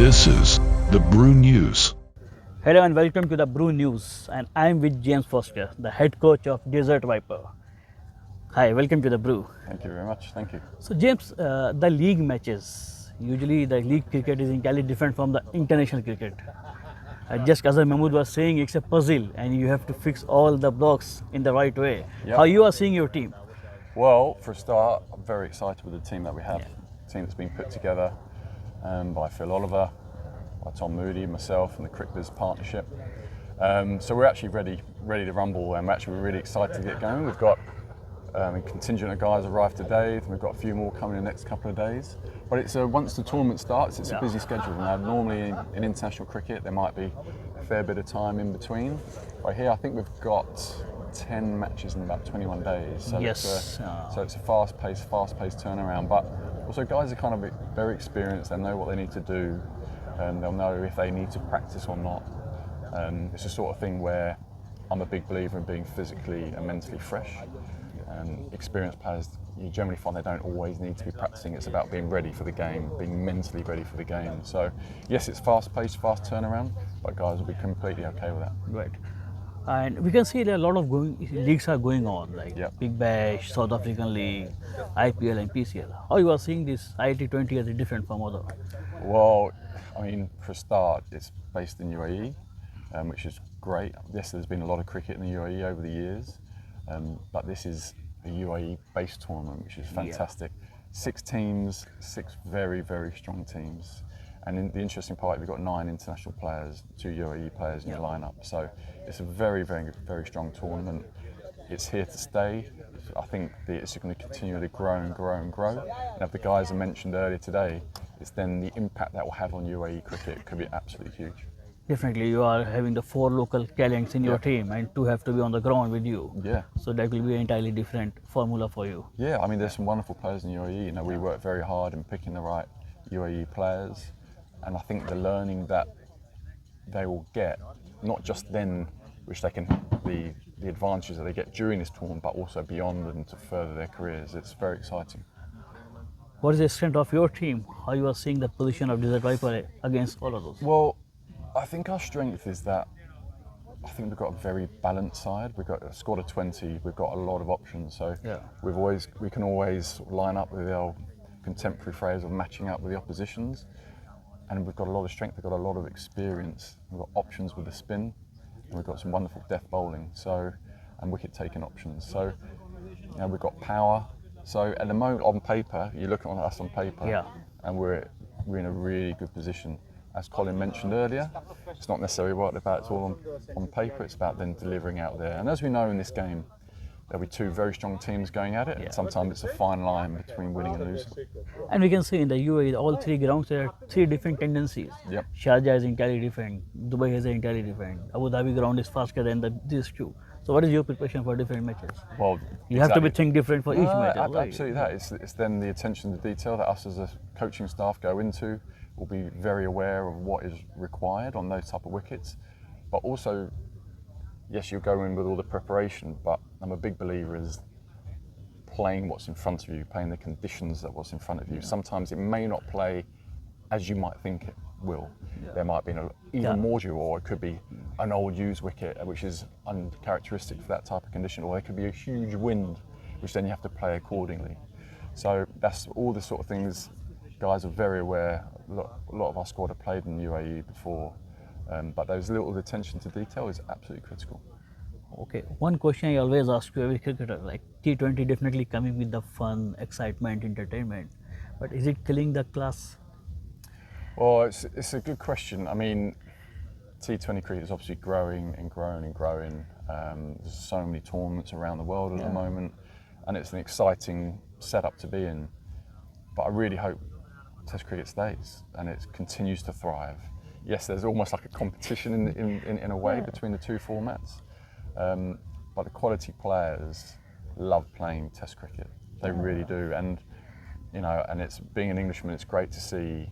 This is the Brew News. Hello and welcome to the Brew News, and I am with James Foster, the head coach of Desert Viper. Hi, welcome to the Brew. Thank you very much. Thank you. So James, the league matches, usually the league cricket is entirely different from the international cricket. Just Azhar Mahmood was saying, it's a puzzle and you have to fix all the blocks in the right way. Yep. How you are seeing your team? Well, for a start, I'm very excited with the team that we have. A team that's been put together by Phil Oliver, by Tom Moody, myself, and the Cricketers Partnership. So we're actually ready to rumble, and we're really excited to get going. We've got a contingent of guys arrived today, and we've got a few more coming in the next couple of days. But it's once the tournament starts, it's a busy schedule. Now, normally in international cricket, there might be a fair bit of time in between. But here, I think we've got 10 matches in about 21 days. So Yes. So it's a fast-paced turnaround. But also, guys are kind of very experienced. They know what they need to do, and they'll know if they need to practice or not. It's the sort of thing where I'm a big believer in being physically and mentally fresh. Experienced players, you generally find they don't always need to be practicing. It's about being ready for the game, being mentally ready for the game. So yes, it's fast-paced, fast turnaround, but guys will be completely okay with that. Right. And we can see that a lot of leagues are going on, like Big Bash, South African League, IPL and PCL. How you are seeing this ILT20 as different from other? Well, I mean, for a start, it's based in UAE, which is great. Yes, there's been a lot of cricket in the UAE over the years, but this is a UAE-based tournament, which is fantastic. 6 teams, 6 very, very strong teams. And the interesting part, we've got 9 international players, 2 UAE players in your lineup. So it's a very, very, very strong tournament. It's here to stay. I think it's going to continue to grow and grow and grow. And if the guys I mentioned earlier today, it's then the impact that will have on UAE cricket could be absolutely huge. Definitely, you are having the 4 local talents in your team, and 2 have to be on the ground with you. Yeah. So that will be an entirely different formula for you. Yeah, I mean, there's some wonderful players in UAE. You know, we work very hard in picking the right UAE players, and I think the learning that they will get, not just then, which they can, the advantages that they get during this tournament, but also beyond and to further their careers. It's very exciting. What is the strength of your team? How you are seeing the position of Desert Viper against all of those? Well, I think our strength is that I think we've got a very balanced side. We've got a squad of 20. We've got a lot of options. So we can always line up with our contemporary phrase of matching up with the oppositions. And we've got a lot of strength. We've got a lot of experience. We've got options with the spin, and we've got some wonderful death bowling. And wicket taking options. So we've got power. So at the moment, on paper, you look at us on paper, and we're in a really good position. As Colin mentioned earlier, it's not necessarily what about it's all on paper, it's about then delivering out there. And as we know in this game, there'll be 2 very strong teams going at it, and sometimes it's a fine line between winning and losing. And we can see in the UAE, all 3 grounds, there are 3 different tendencies. Sharjah is entirely different, Dubai is entirely different, Abu Dhabi ground is faster than these 2. So what is your preparation for different matches? Well, you have to be think different for each match. Absolutely, that. It's then the attention to detail that us as a coaching staff go into. We'll be very aware of what is required on those type of wickets. But also, yes, you'll go in with all the preparation, but I'm a big believer is playing what's in front of you, playing the conditions that what's in front of you. Sometimes it may not play as you might think it will. There might be even more due, or it could be an old used wicket, which is uncharacteristic for that type of condition, or there could be a huge wind, which then you have to play accordingly. So that's all the sort of things. Guys are very aware. A lot of our squad have played in UAE before, but those little attention to detail is absolutely critical. Okay, one question I always ask to every cricketer, like T20 definitely coming with the fun, excitement, entertainment, but is it killing the class? Well, it's a good question. I mean, T20 cricket is obviously growing and growing and growing. There's so many tournaments around the world at the moment, and it's an exciting setup to be in. But I really hope Test cricket stays and it continues to thrive. Yes, there's almost like a competition in a way between the 2 formats, but the quality players love playing Test cricket. They really do, and and it's being an Englishman, it's great to see.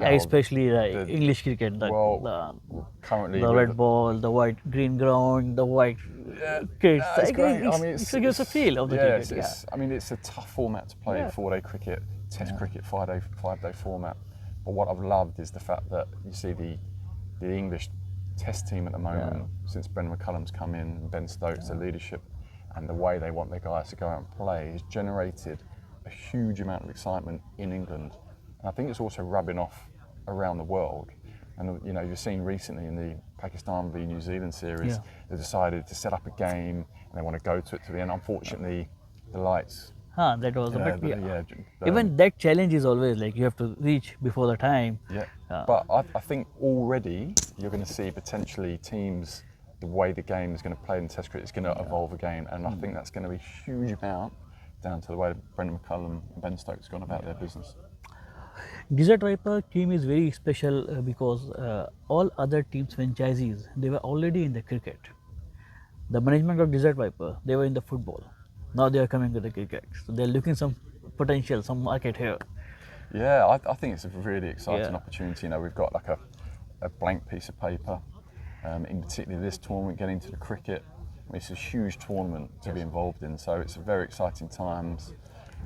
Especially the English cricket. Currently the red ball, the white green ground, the white kids. It's great. I mean, it gives a feel of the cricket. I mean, it's a tough format to play. 4-day cricket, Test cricket, 5-day format. But what I've loved is the fact that you see the English test team at the moment, since Brendan McCullum's come in, and Ben Stokes, the leadership, and the way they want their guys to go out and play has generated a huge amount of excitement in England. And I think it's also rubbing off around the world. And you know, you've seen recently in the Pakistan v New Zealand series, they decided to set up a game and they want to go to it to the end. Unfortunately, the lights. That was even that challenge is always like you have to reach before the time. But I think already you're going to see potentially teams, the way the game is going to play in Test cricket is going to evolve again, and I think that's going to be a huge amount down to the way Brendan McCullum and Ben Stokes gone about their business. Desert Viper team is very special because all other teams franchisees, they were already in the cricket. The management of Desert Viper, they were in the football. Now they are coming to the cricket. So they're looking some potential, some market here. Yeah, I think it's a really exciting opportunity. You know, we've got like a blank piece of paper, in particularly this tournament, getting to the cricket. I mean, it's a huge tournament to be involved in, so it's a very exciting times.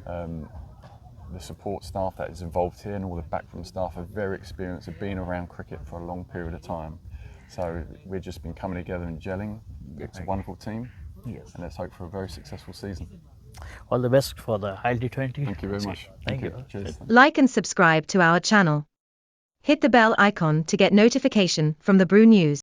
The support staff that is involved here and all the backroom staff are very experienced, have been around cricket for a long period of time. So we've just been coming together and gelling. It's a wonderful team, and let's hope for a very successful season. All the best for the ILT20. Thank you very much. Thank you. Cheers. Like and subscribe to our channel. Hit the bell icon to get notification from the Brew News.